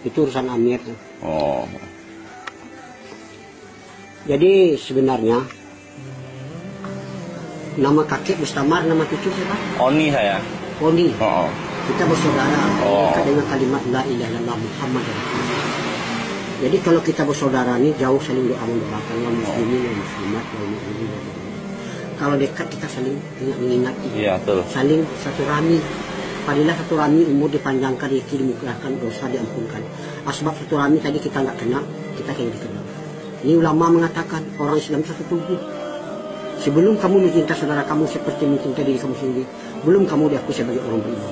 Itu urusan Amir. Oh. Jadi sebenarnya nama kakek Mustamar, nama cucu siapa? Oni saya. Oni. Oh. Kita bersaudara Oh. dengan kalimat la ilaha illallah Muhammad Rasulullah. Jadi kalau kita bersaudara ini jauh saling doa mendoakan wa muslimin wa muslimat wa mu'minin wa mu'minat. Kalau dekat kita saling mengingat, Iya, betul. saling satu rami. Padilah satu rami umur dipanjangkan, rezeki dimurahkan, dosa diampunkan. Asbab satu rami tadi kita nggak kenal, kita kayak dikenal. Ini ulama mengatakan orang Islam satu tubuh. Sebelum kamu mencinta saudara kamu seperti mencinta diri kamu sendiri, belum kamu diakui sebagai orang beriman.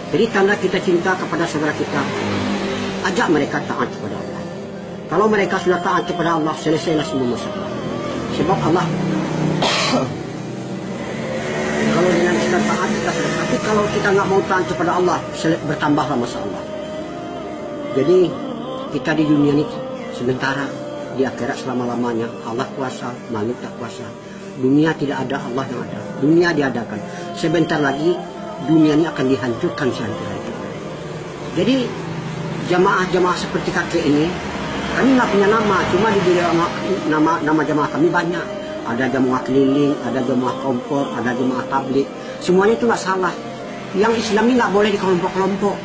Jadi tanda kita cinta kepada saudara kita, ajak mereka taat kepada Allah. Kalau mereka sudah taat kepada Allah, selesailah semua masalah. Sebab Allah kalau dengan kita taat kita selesai. Tapi kalau kita nggak mau taat kepada Allah, bertambahlah masalah. Jadi kita di dunia ini sementara, di akhirat selama-lamanya. Allah kuasa, makhluk tak kuasa. Dunia tidak ada, Allah yang ada. Dunia diadakan. Sebentar lagi dunia ini akan dihancurkan sehancur-hancurnya. Jadi jamaah-jamaah seperti kakek ini, kami nggak punya nama, cuma di nama jamaah kami banyak. Ada jamaah keliling, ada jamaah kompor, ada jamaah tablik. Semuanya itu nggak salah. Yang Islam ini nggak boleh di kelompok-kelompok.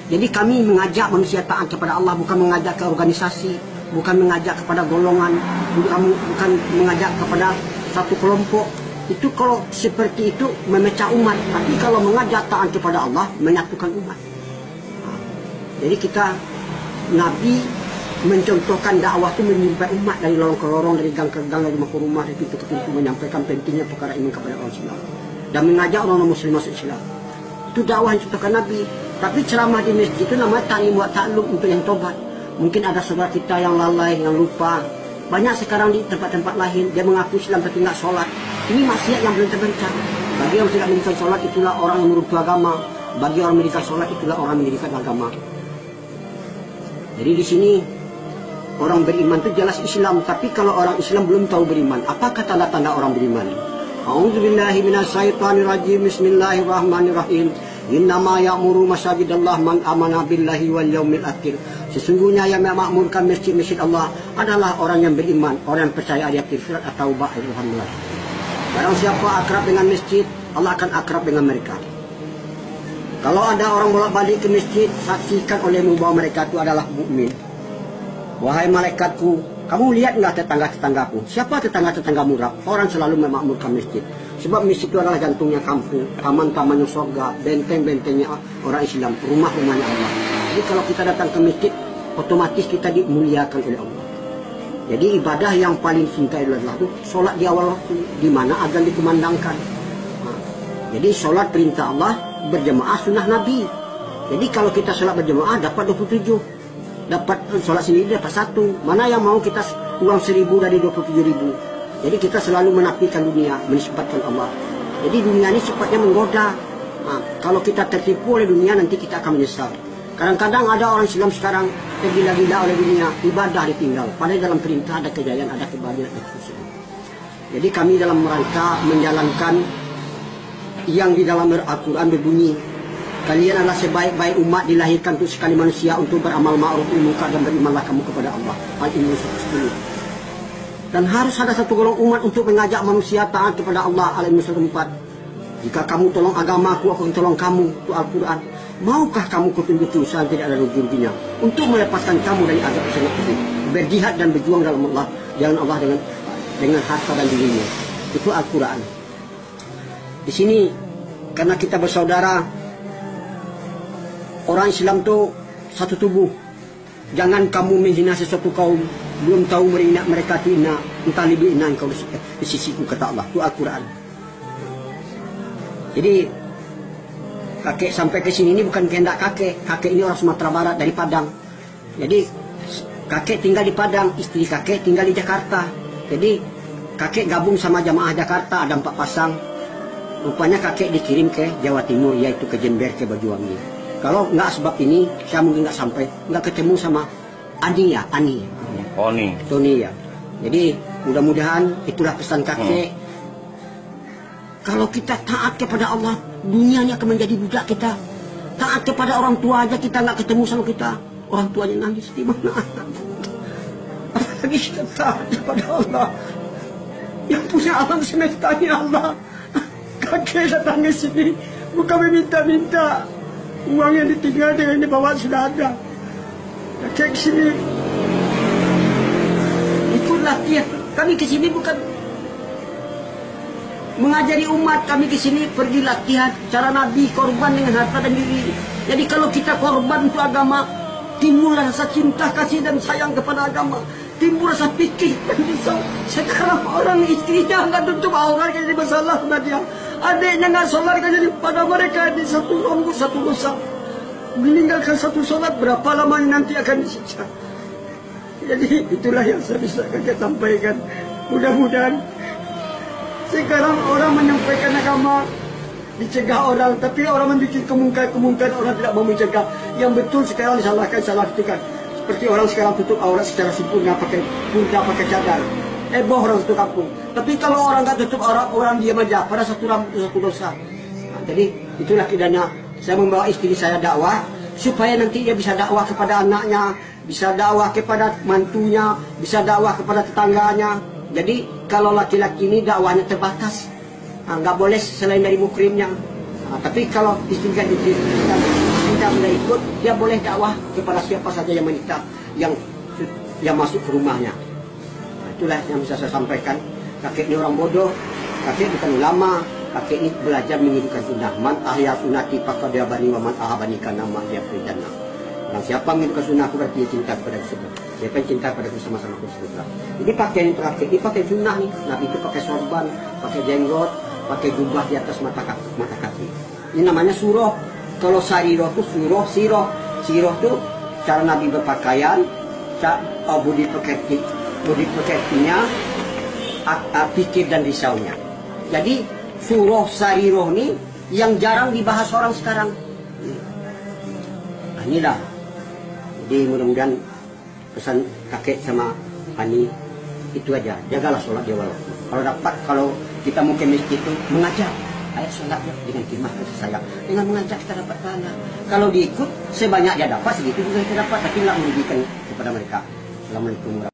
Jadi kami mengajak manusia taat kepada Allah, bukan mengajak ke organisasi, bukan mengajak kepada golongan, bukan mengajak kepada satu kelompok. Itu kalau seperti itu memecah umat. Tapi kalau mengajak taat kepada Allah, menyatukan umat. Jadi kita, Nabi mencontohkan dakwah itu menyimpan umat dari lorong ke lorong, dari gang ke gang, dari rumah ke rumah, dari pintu ke pintu, menyampaikan pentingnya perkara iman kepada orang Islam dan mengajak orang muslim masuk Islam. Itu dakwah yang dicontohkan Nabi. Tapi ceramah di masjid itu namanya ta'lim wa ta'allum, untuk yang tobat. Mungkin ada saudara kita yang lalai, yang lupa. Banyak sekarang di tempat-tempat lain dia mengaku Islam tapi nggak sholat. Ini maksiat yang belum terbencar. Bagi orang tidak mendirikan sholat, itulah orang yang meruntuh agama. Bagi orang mendirikan sholat, itulah orang mendirikan agama. Jadi di sini orang beriman itu jelas Islam, tapi kalau orang Islam belum tahu beriman, apakah tanda-tanda orang beriman? A'udzubillahi minasyaitonirrajim. Bismillahirrahmanirrahim. Innama ya'muru masajidallah man amana billahi wal yaumil akhir. Sesungguhnya yang memakmurkan masjid-masjid Allah adalah orang yang beriman, orang yang percaya ayat surat At-Taubah ayat 18. Barang siapa akrab dengan masjid, Allah akan akrab dengan mereka. Kalau ada orang bolak-balik ke masjid, saksikan olehmu bahwa mereka itu adalah mukmin. Wahai malaikatku, kamu lihat nggak tetangga-tetanggaku? Siapa tetangga-tetanggamu? Orang selalu memakmurkan masjid. Sebab masjid itu adalah jantungnya kampung, taman-tamannya surga, benteng-bentengnya orang Islam, rumah-rumahnya Allah. Jadi kalau kita datang ke masjid, otomatis kita dimuliakan oleh Allah. Jadi ibadah yang paling cinta adalah itu sholat di awal waktu, di mana azan dikumandangkan. Jadi sholat perintah Allah, berjemaah sunnah Nabi. Jadi kalau kita sholat berjemaah dapat 27. Dapat sholat sendiri dapat 1. Mana yang mau kita uang 1.000 dari 27.000. Jadi kita selalu menafikan dunia, menisbatkan Allah. Jadi dunia ini sifatnya menggoda. Kalau kita tertipu oleh dunia, nanti kita akan menyesal. Kadang-kadang ada orang Islam sekarang tergila-gila oleh dunia, ibadah ditinggal. Padahal dalam perintah ada kejayaan, ada kebahagiaan, ada kesusahan. Jadi kami dalam rangka menjalankan yang di dalam Al-Quran berbunyi, kalian adalah sebaik-baik umat dilahirkan untuk sekali manusia untuk beramal ma'ruf munkar dan berimanlah kamu kepada Allah. Al-Imran 110. Dan harus ada satu golongan umat untuk mengajak manusia taat kepada Allah. Al-Imran 4. Jika kamu tolong agamaku, aku akan tolong kamu. Itu Al-Quran. Maukah kamu kutunjuk usaha tidak ada rugi-ruginya untuk melepaskan kamu dari azab sangat pedih, berjihad dan berjuang dalam Allah, jalan Allah dengan harta dan dirinya. Itu Al-Quran. Di sini karena kita bersaudara, orang Islam itu satu tubuh. Jangan kamu menghina sesuatu kaum, belum tahu mereka itu hina, entah lebih hina engkau di sisiku, kata Allah. Itu Al-Quran. Jadi kakek sampai ke sini ini bukan kehendak kakek. Kakek ini orang Sumatera Barat dari Padang. Jadi kakek tinggal di Padang, istri kakek tinggal di Jakarta. Jadi kakek gabung sama jamaah Jakarta, ada 4 pasang. Rupanya kakek dikirim ke Jawa Timur, yaitu ke Jember, ke Banyuwangi. Kalau nggak sebab ini, saya mungkin nggak sampai, nggak ketemu sama Ani. Tony ya. Jadi mudah-mudahan itulah pesan kakek. Kalau kita taat kepada Allah, dunia ini akan menjadi budak kita. Taat kepada orang tua aja kita nggak ketemu sama kita, orang tuanya nangis di mana? Apalagi kita taat kepada Allah yang punya alam semesta ini Allah. Kakek datang ke sini bukan meminta-minta, uang yang ditinggal dengan dibawa sudah ada. Kakek ke sini ikut latihan. Kami ke sini bukan mengajari umat, kami ke sini pergi latihan cara Nabi korban dengan harta dan diri. Jadi kalau kita korban untuk agama, timbul rasa cinta, kasih dan sayang kepada agama, timbul rasa pikir dan risau. Sekarang orang istrinya nggak tutup aurat jadi masalah pada dia, adiknya nggak sholat jadi pada mereka di satu rambut satu dosa. Meninggalkan satu sholat berapa lamanya nanti akan disiksa. Jadi itulah yang saya bisa sampaikan. Mudah-mudahan sekarang orang menyampaikan agama dicegah orang, tapi orang membuat kemungkinan orang tidak mau mencegah. Yang betul sekarang disalahkan, salah kan. Seperti orang sekarang tutup aurat secara sempurna pakai purda, pakai cadar. Boh orang satu kampung. Tapi kalau orang nggak tutup aurat, orang diam aja pada satu rambut satu dosa. Nah, jadi itulah tidaknya saya membawa istri saya dakwah supaya nanti dia bisa dakwah kepada anaknya, bisa dakwah kepada mantunya, bisa dakwah kepada tetangganya. Jadi kalau laki-laki ini dakwahnya terbatas, nggak boleh selain dari mukrimnya. Tapi kalau istrinya tidak boleh ikut, dia boleh dakwah kepada siapa saja yang menikah, yang masuk ke rumahnya. Nah, itulah yang bisa saya sampaikan. Kakek ini orang bodoh, kakek bukan ulama, kakek ini belajar menghidupkan sunnah. Man ahya sunnati faqad abani wa man ahabani kana ma ya jannah. Nah, siapa menghidupkan sunnah aku berarti dia cinta kepada surga. Siapa yang cinta kepada sama-sama ke surga. Jadi pakaian yang terakhir, ini pakai sunnah nih. Nabi itu pakai sorban, pakai jenggot, pakai jubah di atas mata kaki. Ini namanya surah. Kalau sariroh itu surah, siroh. Siroh itu cara Nabi berpakaian, budi pekertinya, pikir dan risaunya. Jadi surah sariroh ini yang jarang dibahas orang sekarang. Nah, inilah. Jadi mudah-mudahan pesan kakek sama Ani itu aja, jagalah sholat di awal. Kalau kita mau ke masjid itu mengajar, ayat sholatnya dengan khidmat kasih sayang, dengan mengajar kita dapat pahala. Kalau diikut sebanyak dia dapat segitu juga kita dapat, tapi nggak merugikan kepada mereka. Assalamualaikum warahmatullahi wabarakatuh.